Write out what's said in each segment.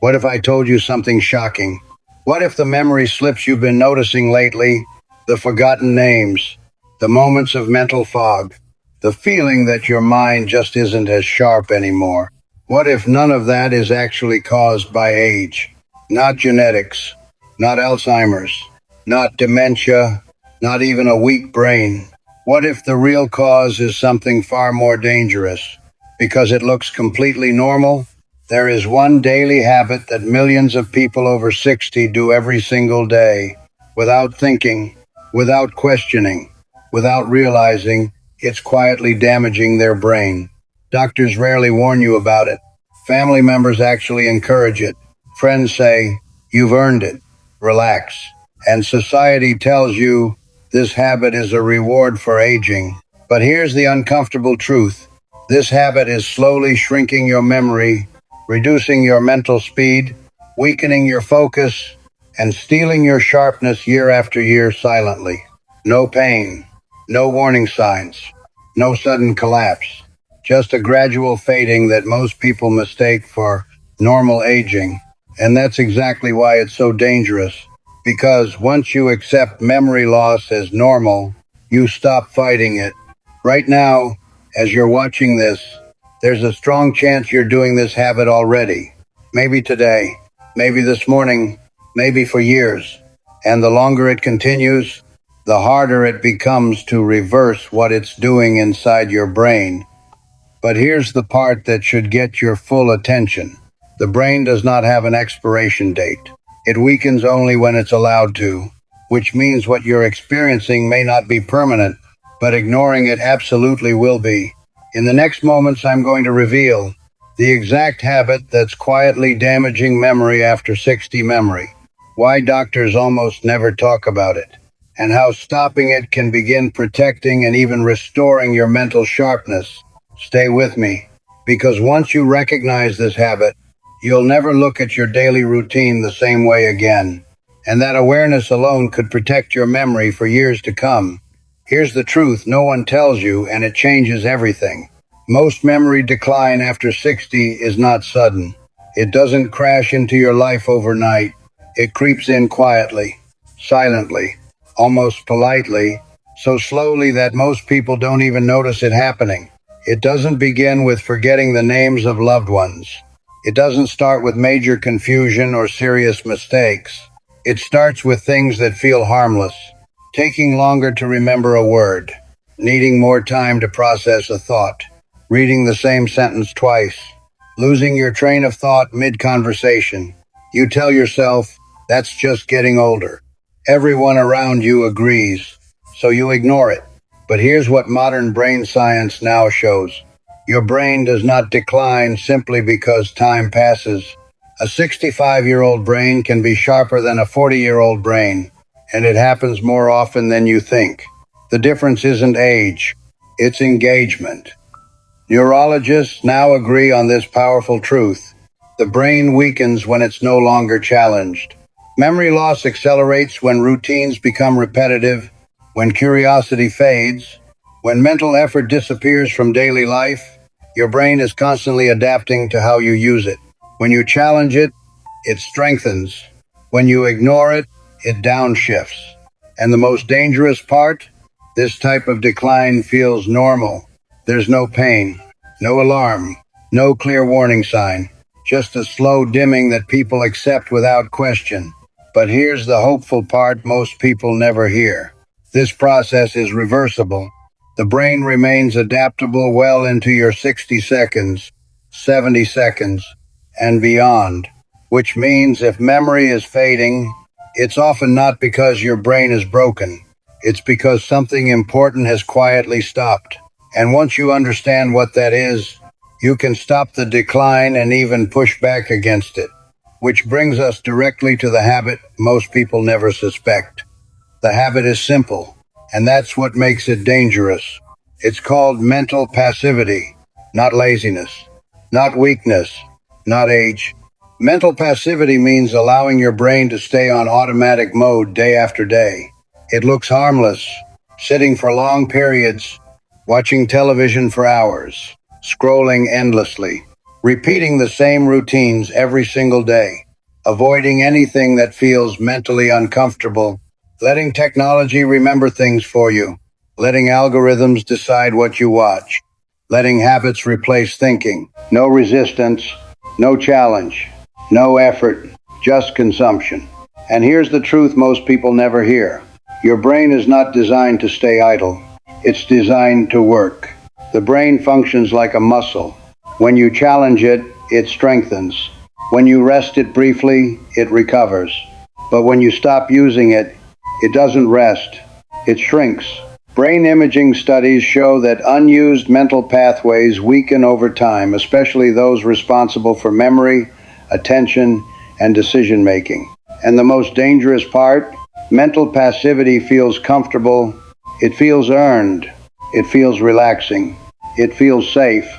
What if I told you something shocking? What if the memory slips you've been noticing lately, the forgotten names, the moments of mental fog, the feeling that your mind just isn't as sharp anymore? What if none of that is actually caused by age? Not genetics, not Alzheimer's, not dementia, not even a weak brain. What if the real cause is something far more dangerous? Because it looks completely normal, there is one daily habit that millions of people over 60 do every single day, without thinking, without questioning, without realizing it's quietly damaging their brain. Doctors rarely warn you about it. Family members actually encourage it. Friends say, "You've earned it. Relax." And society tells you this habit is a reward for aging. But here's the uncomfortable truth. This habit is slowly shrinking your memory, reducing your mental speed, weakening your focus, and stealing your sharpness year after year silently. No pain, no warning signs, no sudden collapse, just a gradual fading that most people mistake for normal aging. And that's exactly why it's so dangerous. Because once you accept memory loss as normal, you stop fighting it. Right now, as you're watching this, there's a strong chance you're doing this habit already. Maybe today, maybe this morning, maybe for years. And the longer it continues, the harder it becomes to reverse what it's doing inside your brain. But here's the part that should get your full attention. The brain does not have an expiration date. It weakens only when it's allowed to, which means what you're experiencing may not be permanent, but ignoring it absolutely will be. In the next moments, I'm going to reveal the exact habit that's quietly damaging memory after 60 memory, why doctors almost never talk about it, and how stopping it can begin protecting and even restoring your mental sharpness. Stay with me, because once you recognize this habit, you'll never look at your daily routine the same way again. And that awareness alone could protect your memory for years to come. Here's the truth no one tells you, and it changes everything. Most memory decline after 60 is not sudden. It doesn't crash into your life overnight. It creeps in quietly, silently, almost politely, so slowly that most people don't even notice it happening. It doesn't begin with forgetting the names of loved ones. It doesn't start with major confusion or serious mistakes. It starts with things that feel harmless, taking longer to remember a word, needing more time to process a thought, reading the same sentence twice, losing your train of thought mid-conversation. You tell yourself, that's just getting older. Everyone around you agrees, so you ignore it. But here's what modern brain science now shows. Your brain does not decline simply because time passes. A 65-year-old brain can be sharper than a 40-year-old brain, and it happens more often than you think. The difference isn't age, it's engagement. Neurologists now agree on this powerful truth. The brain weakens when it's no longer challenged. Memory loss accelerates when routines become repetitive, when curiosity fades, when mental effort disappears from daily life. Your brain is constantly adapting to how you use it. When you challenge it, it strengthens. When you ignore it, it downshifts. And the most dangerous part? This type of decline feels normal. There's no pain, no alarm, no clear warning sign, just a slow dimming that people accept without question. But here's the hopeful part most people never hear. This process is reversible. The brain remains adaptable well into your 60 seconds, 70 seconds, and beyond, which means if memory is fading, it's often not because your brain is broken. It's because something important has quietly stopped. And once you understand what that is, you can stop the decline and even push back against it. Which brings us directly to the habit most people never suspect. The habit is simple, and that's what makes it dangerous. It's called mental passivity, not laziness, not weakness, not age. Mental passivity means allowing your brain to stay on automatic mode day after day. It looks harmless, sitting for long periods, watching television for hours, scrolling endlessly. repeating the same routines every single day, avoiding anything that feels mentally uncomfortable, letting technology remember things for you, letting algorithms decide what you watch, letting habits replace thinking. No resistance, no challenge, no effort, just consumption. And here's the truth most people never hear. Your brain is not designed to stay idle. It's designed to work. The brain functions like a muscle. When you challenge it, it strengthens. When you rest it briefly, it recovers. But when you stop using it, it doesn't rest. It shrinks. Brain imaging studies show that unused mental pathways weaken over time, especially those responsible for memory, attention, and decision making. And the most dangerous part, mental passivity feels comfortable, it feels earned, it feels relaxing, it feels safe.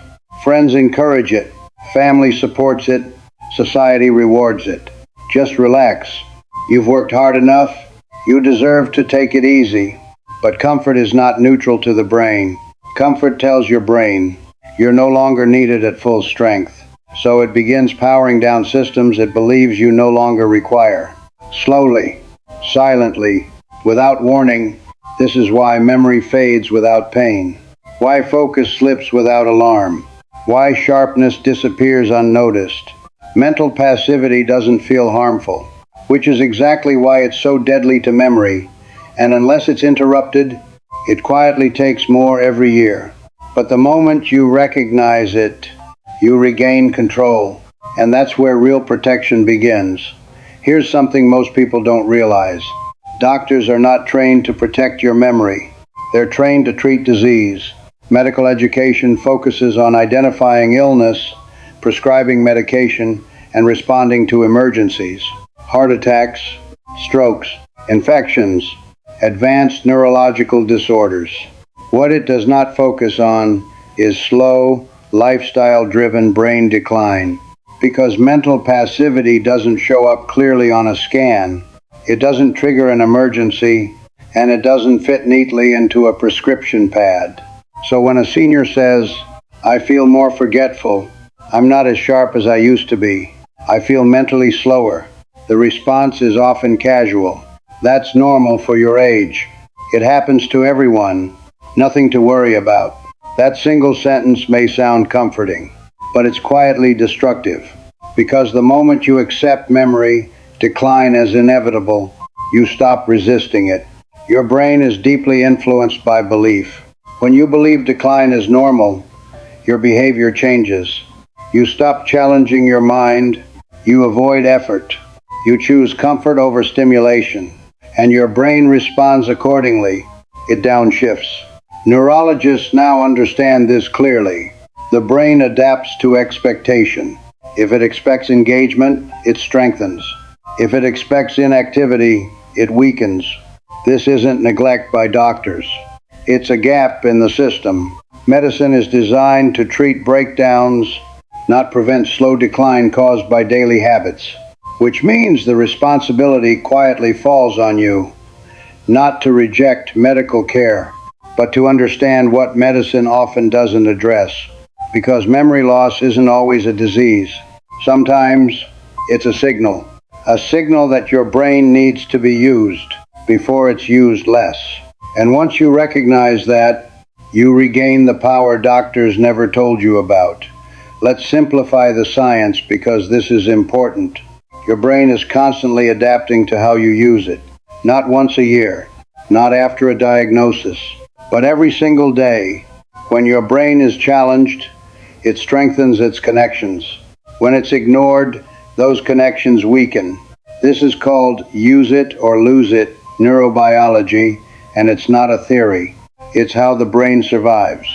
Friends encourage it, family supports it, society rewards it. Just relax. You've worked hard enough, you deserve to take it easy. But comfort is not neutral to the brain. Comfort tells your brain you're no longer needed at full strength. So it begins powering down systems it believes you no longer require. Slowly, silently, without warning, this is why memory fades without pain. Why focus slips without alarm. Why sharpness disappears unnoticed. Mental passivity doesn't feel harmful, which is exactly why it's so deadly to memory. And unless it's interrupted, it quietly takes more every year. But the moment you recognize it, you regain control. And that's where real protection begins. Here's something most people don't realize. Doctors are not trained to protect your memory. They're trained to treat disease. Medical education focuses on identifying illness, prescribing medication, and responding to emergencies. Heart attacks, strokes, infections, advanced neurological disorders. What it does not focus on is slow, lifestyle-driven brain decline. Because mental passivity doesn't show up clearly on a scan, it doesn't trigger an emergency, and it doesn't fit neatly into a prescription pad. So when a senior says, "I feel more forgetful, I'm not as sharp as I used to be, I feel mentally slower," the response is often casual. "That's normal for your age. It happens to everyone. Nothing to worry about." That single sentence may sound comforting, but it's quietly destructive. Because the moment you accept memory decline as inevitable, you stop resisting it. Your brain is deeply influenced by belief. When you believe decline is normal, your behavior changes. You stop challenging your mind, you avoid effort, you choose comfort over stimulation, and your brain responds accordingly. It downshifts. Neurologists now understand this clearly. The brain adapts to expectation. If it expects engagement, it strengthens. If it expects inactivity, it weakens. This isn't neglect by doctors. It's a gap in the system. Medicine is designed to treat breakdowns, not prevent slow decline caused by daily habits, which means the responsibility quietly falls on you, not to reject medical care, but to understand what medicine often doesn't address. Because memory loss isn't always a disease. Sometimes it's a signal that your brain needs to be used before it's used less. And once you recognize that, you regain the power doctors never told you about. Let's simplify the science because this is important. Your brain is constantly adapting to how you use it. Not once a year, not after a diagnosis, but every single day. When your brain is challenged, it strengthens its connections. When it's ignored, those connections weaken. This is called use it or lose it neurobiology, and it's not a theory. It's how the brain survives.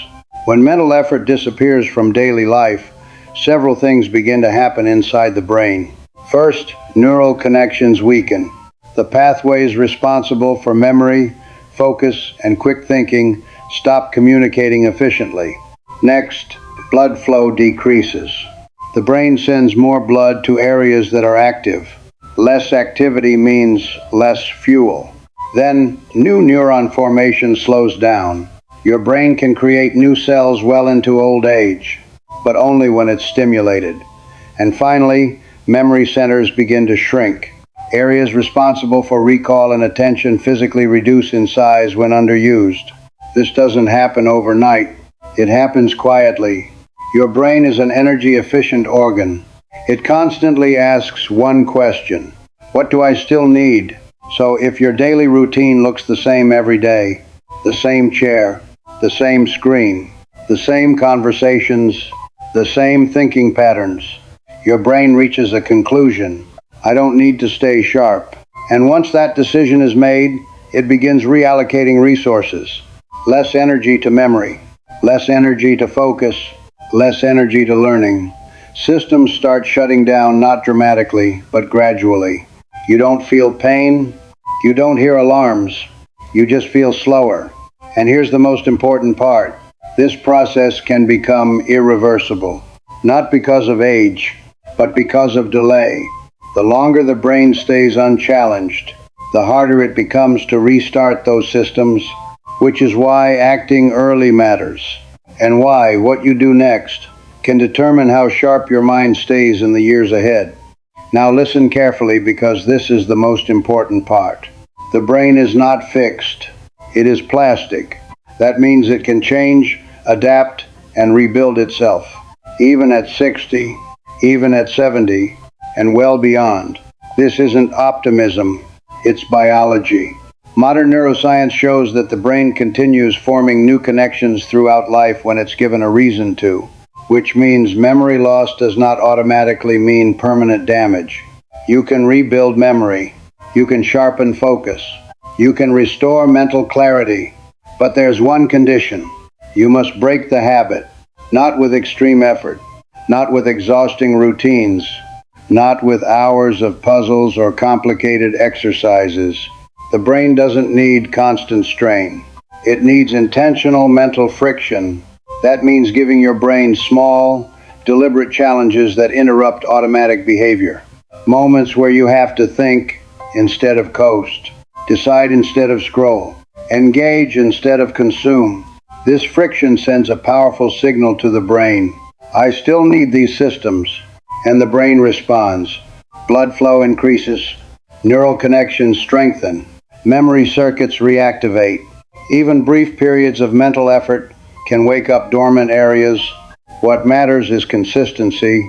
When mental effort disappears from daily life, several things begin to happen inside the brain. First, neural connections weaken. The pathways responsible for memory, focus, and quick thinking stop communicating efficiently. Next, blood flow decreases. The brain sends more blood to areas that are active. Less activity means less fuel. Then, new neuron formation slows down. Your brain can create new cells well into old age. but only when it's stimulated. And finally, memory centers begin to shrink. Areas responsible for recall and attention physically reduce in size when underused. This doesn't happen overnight. It happens quietly. Your brain is an energy-efficient organ. It constantly asks one question: what do I still need? So if your daily routine looks the same every day, the same chair, the same screen, the same conversations, the same thinking patterns, your brain reaches a conclusion: I don't need to stay sharp. And once that decision is made, it begins reallocating resources. Less energy to memory, less energy to focus, less energy to learning. Systems start shutting down, not dramatically, but gradually. You don't feel pain, you don't hear alarms, you just feel slower. And here's the most important part: this process can become irreversible, not because of age, but because of delay. The longer the brain stays unchallenged, the harder it becomes to restart those systems, which is why acting early matters, and why what you do next can determine how sharp your mind stays in the years ahead. Now listen carefully, because this is the most important part. The brain is not fixed. It is plastic. That means it can change, adapt, and rebuild itself, even at 60, even at 70, and well beyond. This isn't optimism, it's biology. Modern neuroscience shows that the brain continues forming new connections throughout life when it's given a reason to, which means memory loss does not automatically mean permanent damage. You can rebuild memory. You can sharpen focus. You can restore mental clarity. But there's one condition. You must break the habit, not with extreme effort, not with exhausting routines, not with hours of puzzles or complicated exercises. The brain doesn't need constant strain. It needs intentional mental friction. That means giving your brain small, deliberate challenges that interrupt automatic behavior. Moments where you have to think instead of coast, decide instead of scroll, engage instead of consume. This friction sends a powerful signal to the brain: I still need these systems. And the brain responds. Blood flow increases, neural connections strengthen, memory circuits reactivate. Even brief periods of mental effort can wake up dormant areas. What matters is consistency,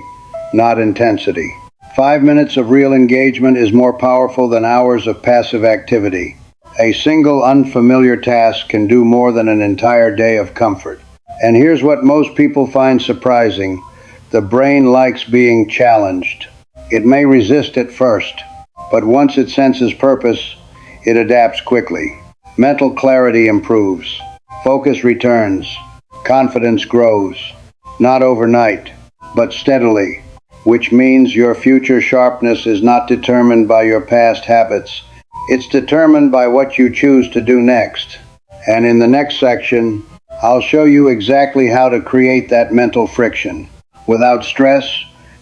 not intensity. 5 minutes of real engagement is more powerful than hours of passive activity. A single unfamiliar task can do more than an entire day of comfort. And here's what most people find surprising: the brain likes being challenged. It may resist at first, but once it senses purpose, it adapts quickly. Mental clarity improves. Focus returns. Confidence grows. Not overnight, but steadily, which means your future sharpness is not determined by your past habits. It's determined by what you choose to do next. And in the next section, I'll show you exactly how to create that mental friction without stress,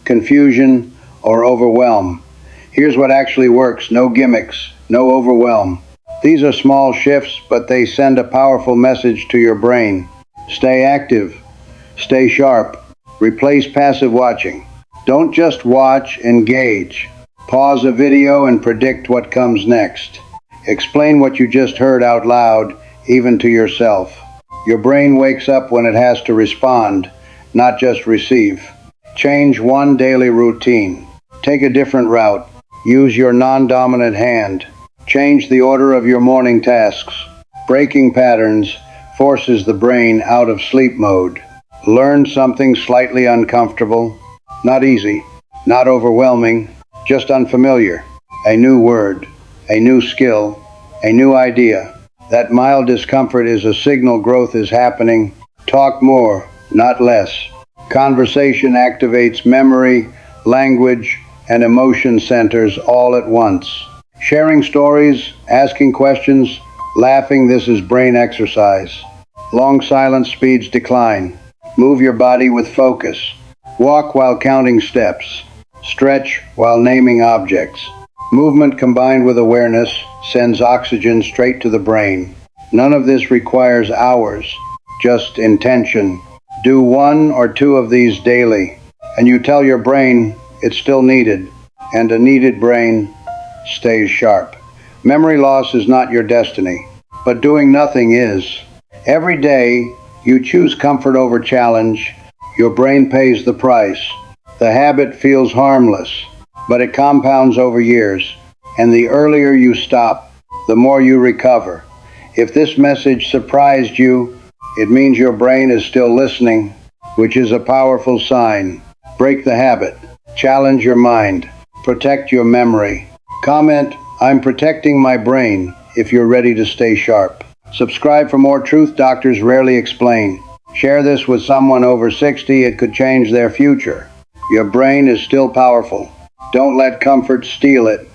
confusion, or overwhelm. Here's what actually works: no gimmicks, no overwhelm. These are small shifts, but they send a powerful message to your brain. Stay active, stay sharp, replace passive watching. Don't just watch, engage. Pause a video and predict what comes next. Explain what you just heard out loud, even to yourself. Your brain wakes up when it has to respond, not just receive. Change one daily routine. Take a different route. Use your non-dominant hand. Change the order of your morning tasks. Breaking patterns forces the brain out of sleep mode. Learn something slightly uncomfortable. Not easy, not overwhelming, just unfamiliar. A new word, a new skill, a new idea. That mild discomfort is a signal growth is happening. Talk more, not less. Conversation activates memory, language, and emotion centers all at once. Sharing stories, asking questions, laughing, this is brain exercise. Long silence speeds decline. Move your body with focus. Walk while counting steps. Stretch while naming objects. Movement combined with awareness sends oxygen straight to the brain. None of this requires hours, just intention. Do one or two of these daily, and you tell your brain it's still needed, and a needed brain stays sharp. Memory loss is not your destiny, but doing nothing is. Every day, you choose comfort over challenge. Your brain pays the price. The habit feels harmless, but it compounds over years, and the earlier you stop, the more you recover. If this message surprised you, it means your brain is still listening, which is a powerful sign. Break the habit. Challenge your mind. Protect your memory. Comment, "I'm protecting my brain," if you're ready to stay sharp. Subscribe for more truth doctors rarely explain. Share this with someone over 60, it could change their future. Your brain is still powerful. Don't let comfort steal it.